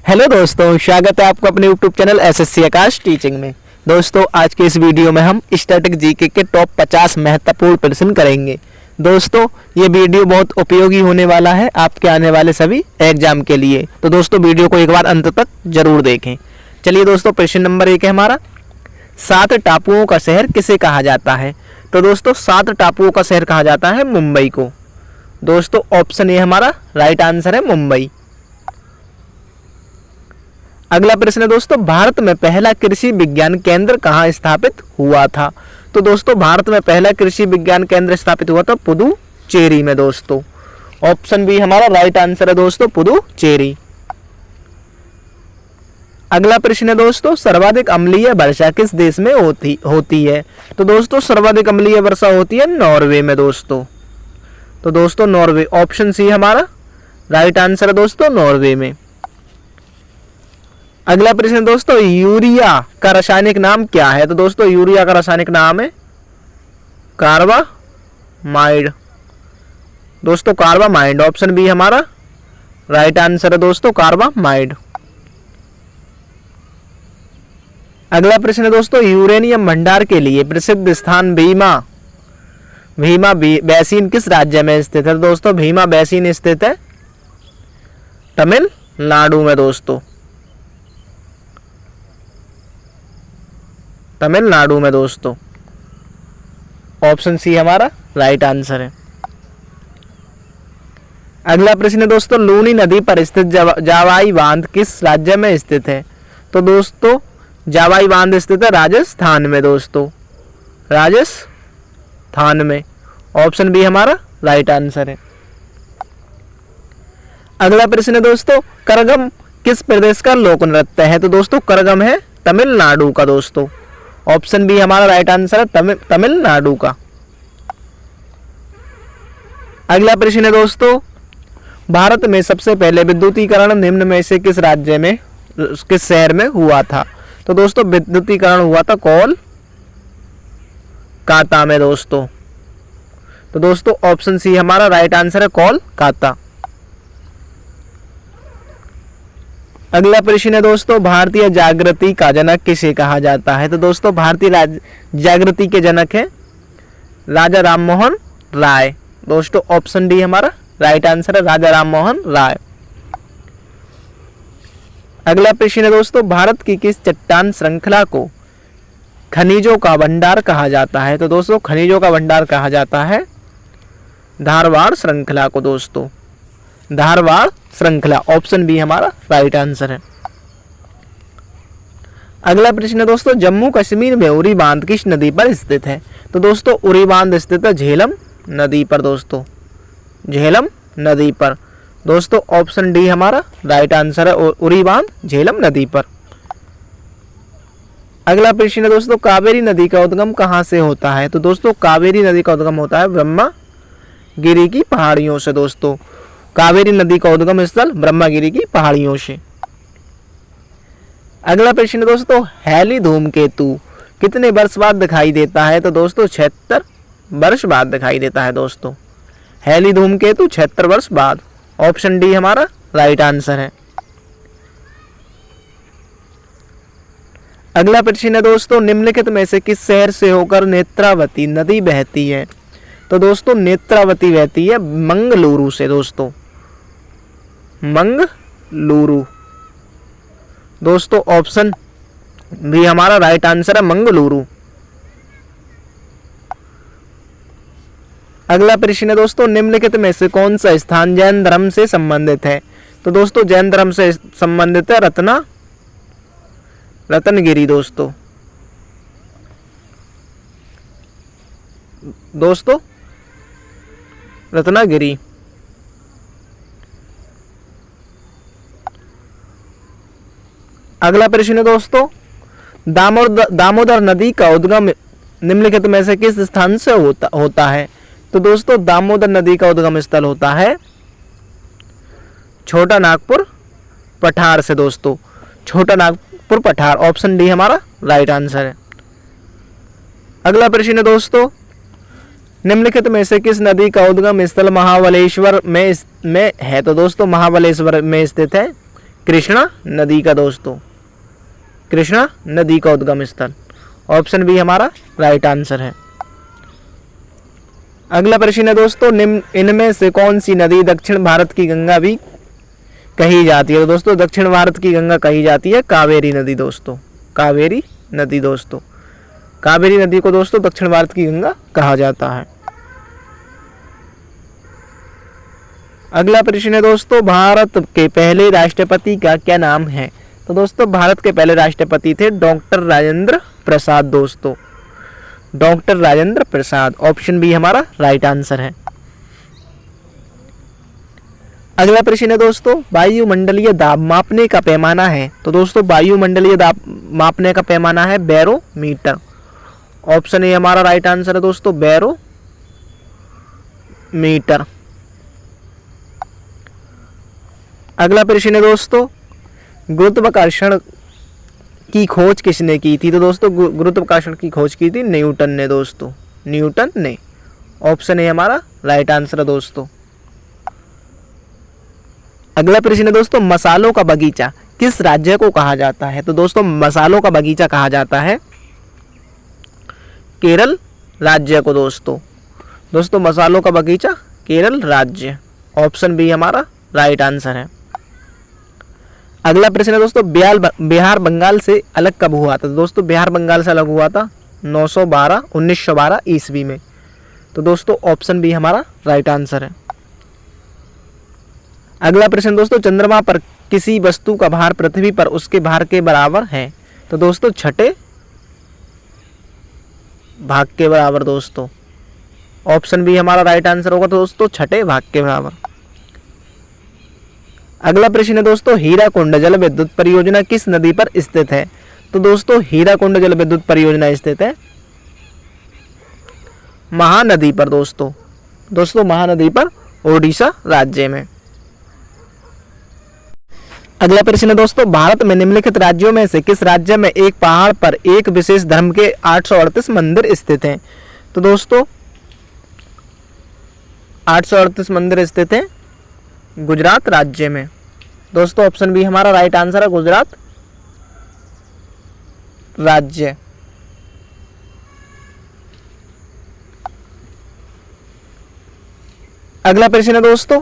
Hello दोस्तों, स्वागत है आपको अपने यूट्यूब चैनल एसएससी आकाश टीचिंग में। दोस्तों, आज के इस वीडियो में हम स्टैटिक जीके के टॉप 50 महत्वपूर्ण प्रश्न करेंगे। दोस्तों, ये वीडियो बहुत उपयोगी होने वाला है आपके आने वाले सभी एग्जाम के लिए। तो दोस्तों, वीडियो को एक बार अंत तक जरूर देखें। चलिए दोस्तों, प्रश्न नंबर 1 है हमारा, 7 टापुओं का शहर किसे कहा जाता है? तो दोस्तों, 7 टापुओं का शहर कहा जाता है मुंबई को। दोस्तों, ऑप्शन ए हमारा राइट आंसर है मुंबई। अगला प्रश्न है दोस्तों, भारत में पहला कृषि विज्ञान केंद्र कहाँ स्थापित हुआ था? तो दोस्तों, भारत में पहला कृषि विज्ञान केंद्र स्थापित हुआ था पुदुचेरी में। दोस्तों, ऑप्शन बी हमारा राइट आंसर है दोस्तों, पुदुचेरी। अगला प्रश्न है दोस्तों, सर्वाधिक अम्लीय वर्षा किस देश में होती है? तो दोस्तों, सर्वाधिक अम्लीय वर्षा होती है नॉर्वे में। तो दोस्तों नॉर्वे, ऑप्शन सी हमारा राइट आंसर है दोस्तों, नॉर्वे में। अगला प्रश्न दोस्तों, यूरिया का रासायनिक नाम क्या है? तो दोस्तों, यूरिया का रासायनिक नाम है कार्बामाइड। दोस्तों, कार्बामाइड, ऑप्शन बी हमारा राइट आंसर है दोस्तों, कार्बामाइड। अगला प्रश्न है दोस्तों, यूरेनियम भंडार के लिए प्रसिद्ध स्थान भीमा बेसिन किस राज्य में स्थित है? दोस्तों, भीमा बेसिन स्थित है तमिलनाडु में। दोस्तों, तमिलनाडु में। दोस्तों, ऑप्शन सी हमारा राइट आंसर है। अगला प्रश्न है दोस्तों, लूनी नदी पर स्थित जावाई बांध किस राज्य में स्थित है? तो दोस्तों, जावाई बांध स्थित है राजस्थान में। दोस्तों, राजस्थान में, ऑप्शन बी हमारा राइट आंसर है। अगला प्रश्न है दोस्तों, करगम किस प्रदेश का लोक नृत्य है? तो दोस्तों, करगम है तमिलनाडु का। दोस्तों, ऑप्शन बी हमारा राइट आंसर है तमिलनाडु का। अगला प्रश्न है दोस्तों, भारत में सबसे पहले विद्युतीकरण निम्न में से किस राज्य में, किस शहर में हुआ था? तो दोस्तों, विद्युतीकरण हुआ था कोलकाता में। दोस्तों, तो दोस्तों ऑप्शन सी हमारा राइट आंसर है कोलकाता। अगला प्रश्न है दोस्तों, भारतीय जागृति का जनक किसे कहा जाता है? तो दोस्तों, भारतीय जागृति के जनक है राजा राम मोहन राय। दोस्तों, ऑप्शन डी हमारा राइट आंसर है राजा राम मोहन राय। अगला प्रश्न है दोस्तों, भारत की किस चट्टान श्रृंखला को खनिजों का भंडार कहा जाता है? तो दोस्तों, खनिजों का भंडार कहा जाता है धारवाड़ श्रृंखला को। दोस्तों, धारवाड़ श्रृंखला, ऑप्शन बी हमारा राइट आंसर है। अगला प्रश्न है दोस्तों, जम्मू कश्मीर में उरी बांध किस नदी पर स्थित है? तो दोस्तों, उरी बांध स्थित है झेलम नदी पर। दोस्तों, झेलम नदी पर। दोस्तों, ऑप्शन डी हमारा राइट आंसर है, उरी बांध झेलम नदी पर। अगला प्रश्न है दोस्तों, कावेरी नदी का उद्गम कहाँ से होता है? तो दोस्तों, कावेरी नदी का उद्गम होता है ब्रह्मगिरी की पहाड़ियों से। दोस्तों, कावेरी नदी का उद्गम स्थल ब्रह्मगिरी की पहाड़ियों से। अगला प्रश्न दोस्तों, हैली धूमकेतु कितने वर्ष बाद दिखाई देता है? तो दोस्तों, 76 वर्ष बाद दिखाई देता है। दोस्तों, हैली धूमकेतु 76 वर्ष बाद, ऑप्शन डी हमारा राइट आंसर है। अगला प्रश्न है दोस्तों, निम्नलिखित में से किस शहर से होकर नेत्रावती नदी बहती है? तो दोस्तों, नेत्रावती बहती है मंगलुरु से। दोस्तों, मंगलुरु। दोस्तों, ऑप्शन भी हमारा राइट आंसर है मंगलुरु। अगला प्रश्न है दोस्तों, निम्नलिखित में से कौन सा स्थान जैन धर्म से संबंधित है? तो दोस्तों, जैन धर्म से संबंधित है रत्नगिरी। दोस्तों, रत्नागिरी। अगला प्रश्न है दोस्तों, दामोदर नदी का उद्गम निम्नलिखित में से किस स्थान से होता है? तो दोस्तों, दामोदर नदी का उद्गम स्थल होता है छोटा नागपुर पठार से। दोस्तों, छोटा नागपुर पठार, ऑप्शन डी हमारा राइट आंसर है। अगला प्रश्न है दोस्तों, निम्नलिखित में से किस नदी का उद्गम स्थल महाबलेश्वर में है? तो दोस्तों, महाबलेश्वर में स्थित है कृष्णा नदी का दोस्तों, कृष्णा नदी का उद्गम स्थल। ऑप्शन बी हमारा राइट आंसर है। अगला प्रश्न है दोस्तों, निम्न इनमें से कौन सी नदी दक्षिण भारत की गंगा भी कही जाती है? तो दोस्तों दक्षिण भारत की गंगा कही जाती है कावेरी नदी दोस्तों, कावेरी नदी दोस्तों। कावेरी नदी को दोस्तों दक्षिण भारत की गंगा कहा जाता है। अगला प्रश्न है दोस्तों, भारत के पहले राष्ट्रपति का क्या नाम है? तो दोस्तों भारत के पहले राष्ट्रपति थे डॉक्टर राजेंद्र प्रसाद दोस्तों, doctor Rajendra Prasad. Option B हमारा राइट आंसर है। अगला प्रश्न है दोस्तों, वायुमंडलीय दाब मापने का पैमाना है? तो दोस्तों वायुमंडलीय दाब मापने का पैमाना है बैरोमीटर। ऑप्शन ए हमारा राइट आंसर है दोस्तों, बैरोमीटर। अगला प्रश्न है दोस्तों, गुरुत्वाकर्षण की खोज किसने की थी? तो दोस्तों गुरुत्वाकर्षण की खोज की थी न्यूटन ने दोस्तों, न्यूटन ने। ऑप्शन ए हमारा राइट आंसर है दोस्तों। अगला प्रश्न है दोस्तों, मसालों का बगीचा किस राज्य को कहा जाता है? तो दोस्तों मसालों का बगीचा कहा जाता है केरल राज्य को दोस्तों, दोस्तों मसालों का बगीचा केरल राज्य। ऑप्शन बी हमारा राइट आंसर है। अगला प्रश्न है दोस्तों, बिहार बंगाल से अलग कब हुआ था? तो दोस्तों बिहार बंगाल से अलग हुआ था 1912 ईस्वी में। तो दोस्तों ऑप्शन बी हमारा राइट आंसर है। अगला प्रश्न दोस्तों, चंद्रमा पर किसी वस्तु का भार पृथ्वी पर उसके भार के बराबर है? तो दोस्तों छठे भाग के बराबर दोस्तों। ऑप्शन बी हमारा राइट आंसर होगा दोस्तों, छठे भाग के बराबर। अगला प्रश्न है दोस्तों, हीराकुंड जल विद्युत परियोजना किस नदी पर स्थित है? तो दोस्तों हीराकुंड जल विद्युत परियोजना स्थित है महानदी पर दोस्तों, दोस्तों महानदी पर ओडिशा राज्य में। अगला प्रश्न है दोस्तों, भारत में निम्नलिखित राज्यों में से किस राज्य में एक पहाड़ पर एक विशेष धर्म के 838 मंदिर स्थित हैं? तो दोस्तों 838 मंदिर स्थित हैं गुजरात राज्य में। दोस्तों ऑप्शन बी हमारा राइट आंसर है, गुजरात राज्य। अगला प्रश्न है दोस्तों,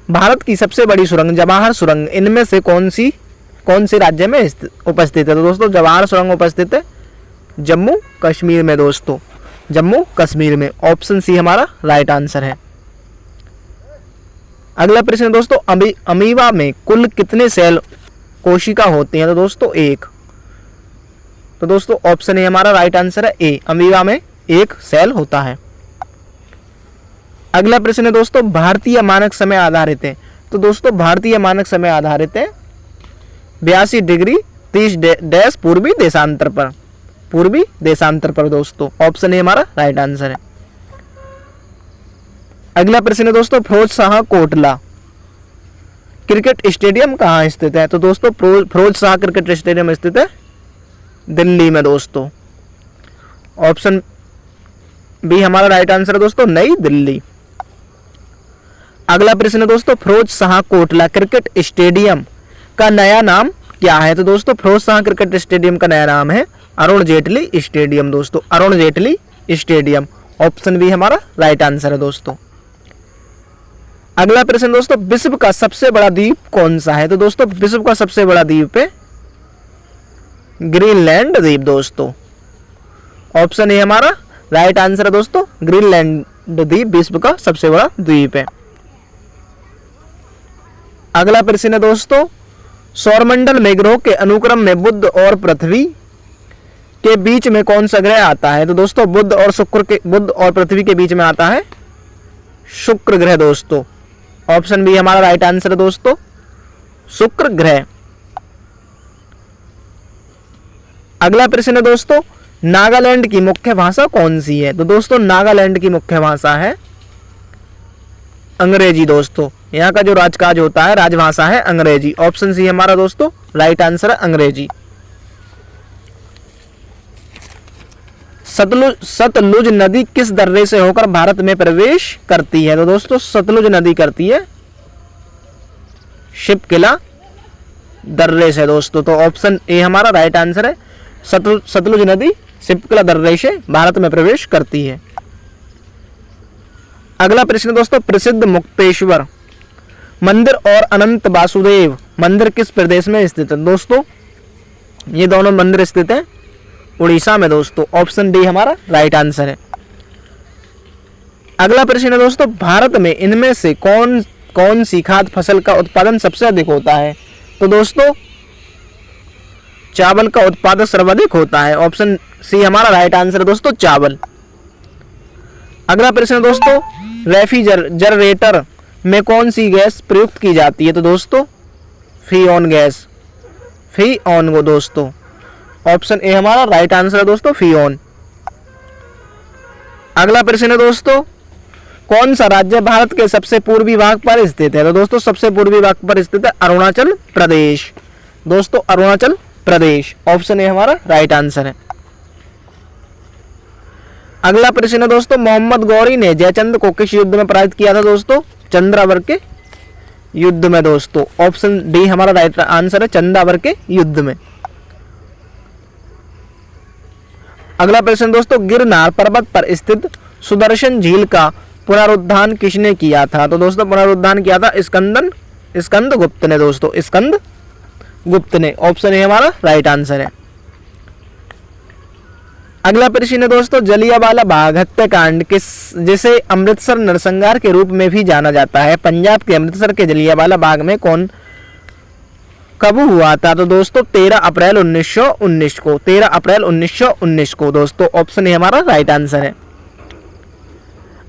भारत की सबसे बड़ी सुरंग जवाहर सुरंग इनमें से कौन से राज्य में उपस्थित है? तो दोस्तों जवाहर सुरंग उपस्थित है जम्मू कश्मीर में दोस्तों, जम्मू कश्मीर में। ऑप्शन सी हमारा राइट आंसर है। अगला प्रश्न दोस्तों, अमीबा में कुल कितने सेल कोशिका होती हैं? तो दोस्तों एक। तो दोस्तों ऑप्शन ए हमारा राइट आंसर है, ए अमीबा में एक सेल होता है। अगला प्रश्न है दोस्तों, भारतीय मानक समय आधारित है? तो दोस्तों भारतीय मानक समय आधारित है 82 डिग्री 30 डैश पूर्वी देशांतर पर, पूर्वी देशांतर पर दोस्तों। ऑप्शन ए हमारा राइट आंसर है। अगला प्रश्न है दोस्तों, फिरोज शाह कोटला क्रिकेट स्टेडियम कहाँ स्थित है? तो दोस्तों फिरोज शाह क्रिकेट स्टेडियम स्थित है दिल्ली में दोस्तों। ऑप्शन बी हमारा राइट आंसर है दोस्तों, नई दिल्ली। अगला प्रश्न है दोस्तों, फिरोज शाह कोटला क्रिकेट स्टेडियम का नया नाम क्या है? तो दोस्तों फिरोज शाह क्रिकेट स्टेडियम का नया नाम है अरुण जेटली स्टेडियम दोस्तों, Arun Jaitley stadium. Option B हमारा राइट आंसर है दोस्तों। अगला प्रश्न दोस्तों, विश्व का सबसे बड़ा द्वीप कौन सा है? तो दोस्तों विश्व का सबसे बड़ा द्वीप है ग्रीनलैंड द्वीप दोस्तों। ऑप्शन ए हमारा राइट आंसर है दोस्तों, ग्रीनलैंड द्वीप विश्व का सबसे बड़ा द्वीप है। अगला प्रश्न है दोस्तों, सौरमंडल में ग्रहों के अनुक्रम में बुध और पृथ्वी के बीच में कौन सा ग्रह आता है? तो दोस्तों बुध और पृथ्वी के बीच में आता है शुक्र ग्रह दोस्तों। ऑप्शन बी हमारा राइट आंसर है दोस्तों, शुक्र ग्रह। अगला प्रश्न है दोस्तों, नागालैंड की मुख्य भाषा कौन सी है? तो दोस्तों नागालैंड की मुख्य भाषा है अंग्रेजी दोस्तों। यहाँ का जो राजकाज होता है राजभाषा है अंग्रेजी। ऑप्शन सी हमारा दोस्तों राइट आंसर है अंग्रेजी। सतलुज नदी किस दर्रे से होकर भारत में प्रवेश करती है? तो दोस्तों सतलुज नदी करती है शिव किला दर्रे से दोस्तों। तो ऑप्शन ए हमारा राइट आंसर है। सतलुज नदी शिप्कला दर्रे से भारत में प्रवेश करती है। अगला प्रश्न दोस्तों, प्रसिद्ध मुक्तेश्वर मंदिर और अनंत वासुदेव मंदिर किस प्रदेश में स्थित है? दोस्तों ये दोनों मंदिर स्थित हैं उड़ीसा में दोस्तों। ऑप्शन डी हमारा राइट आंसर है। अगला प्रश्न है दोस्तों, भारत में इनमें से कौन सी खाद्य फसल का उत्पादन सबसे अधिक होता है? तो दोस्तों चावल का उत्पादन सर्वाधिक होता है। ऑप्शन सी हमारा राइट आंसर है दोस्तों, चावल। अगला प्रश्न दोस्तों, रेफ्रिजरेटर में कौन सी गैस प्रयुक्त की जाती है? तो दोस्तों फ्रीऑन गैस, फ्रीऑन को दोस्तों। ऑप्शन ए हमारा राइट आंसर है दोस्तों, फ्रीऑन। अगला प्रश्न है दोस्तों, कौन सा राज्य भारत के सबसे पूर्वी भाग पर स्थित है? तो दोस्तों सबसे पूर्वी भाग पर स्थित है अरुणाचल प्रदेश दोस्तों, अरुणाचल प्रदेश। ऑप्शन ए हमारा राइट आंसर है। अगला प्रश्न है दोस्तों, मोहम्मद गौरी ने जयचंद को किस युद्ध में पराजित किया था? दोस्तों चंद्रावर के युद्ध में दोस्तों। ऑप्शन डी हमारा राइट आंसर है, चंद्रावर के युद्ध में। अगला प्रश्न दोस्तों, गिरनार पर्वत पर स्थित सुदर्शन झील का पुनरुद्धार किसने किया था? तो दोस्तों पुनरुद्धार किया था स्कंदगुप्त ने दोस्तों, स्कंदगुप्त ने। ऑप्शन ए हमारा राइट आंसर है। अगला प्रश्न है दोस्तों, जलियांवाला बाग हत्याकांड जिसे अमृतसर नरसंहार के रूप में भी जाना जाता है, पंजाब के अमृतसर के जलियांवाला बाग में कब हुआ था? तो दोस्तों 13 अप्रैल 1919 को, 13 अप्रैल 1919 को दोस्तों। ऑप्शन ए हमारा राइट आंसर है।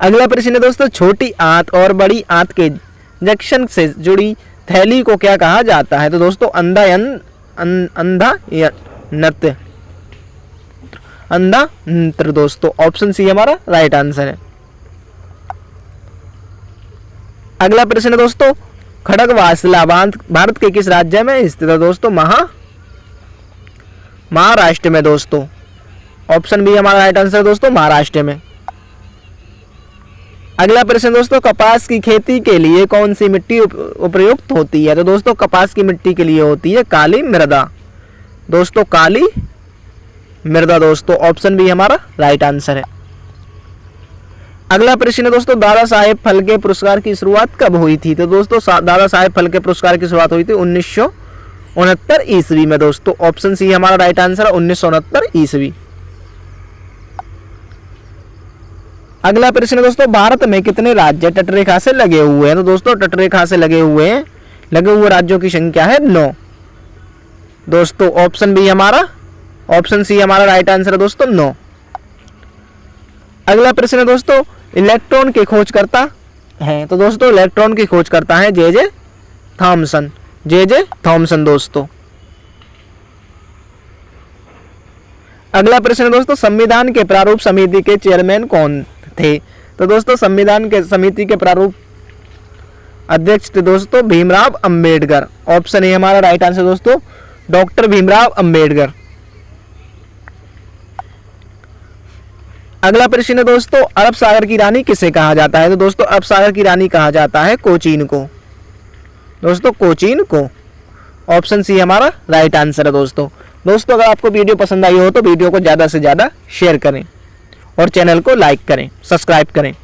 अगला प्रश्न है दोस्तों, छोटी आंत और बड़ी आंत के जंक्शन से जुड़ी थैली को क्या कहा जाता है? तो दोस्तों अंधा नृत्य दोस्तों। ऑप्शन सी हमारा राइट आंसर है। अगला प्रश्न है दोस्तों, खड़गवासला बांध भारत के किस राज्य में स्थित है? दोस्तों महाराष्ट्र में दोस्तों। ऑप्शन बी हमारा राइट आंसर है दोस्तों, महाराष्ट्र में। अगला प्रश्न दोस्तों, कपास की खेती के लिए कौन सी मिट्टी उपयुक्त होती है? तो दोस्तों कपास की मिट्टी के लिए होती है काली मृदा दोस्तों, काली मृदा दोस्तों। ऑप्शन बी हमारा राइट आंसर है। अगला प्रश्न है दोस्तों, दादा साहेब फाल्के पुरस्कार की शुरुआत कब हुई थी? तो दोस्तों दादा साहेब फाल्के पुरस्कार की शुरुआत हुई थी 1969 ईस्वी में दोस्तों। ऑप्शन सी हमारा राइट आंसर है, 1969 ईस्वी। अगला प्रश्न है दोस्तों, भारत में कितने राज्य तटरेखा से लगे हुए हैं? तो दोस्तों तटरेखा से लगे हुए राज्यों की संख्या है 9 दोस्तों। ऑप्शन सी हमारा राइट आंसर है दोस्तों, 9। अगला प्रश्न है दोस्तों, इलेक्ट्रॉन के खोजकर्ता हैं? तो दोस्तों इलेक्ट्रॉन की खोजकर्ता हैं जे थॉमसन दोस्तों। अगला प्रश्न है दोस्तों, संविधान के प्रारूप समिति के चेयरमैन कौन थे? तो दोस्तों संविधान के समिति के प्रारूप अध्यक्ष थे दोस्तों भीमराव अंबेडकर। ऑप्शन ए हमारा राइट आंसर दोस्तों, डॉक्टर भीमराव अंबेडकर। अगला प्रश्न है दोस्तों, अरब सागर की रानी किसे कहा जाता है? तो दोस्तों अरब सागर की रानी कहा जाता है कोचीन को दोस्तों, कोचीन को। ऑप्शन सी हमारा राइट आंसर है दोस्तों। दोस्तों अगर आपको वीडियो पसंद आई हो तो वीडियो को ज़्यादा से ज़्यादा शेयर करें और चैनल को लाइक करें, सब्सक्राइब करें।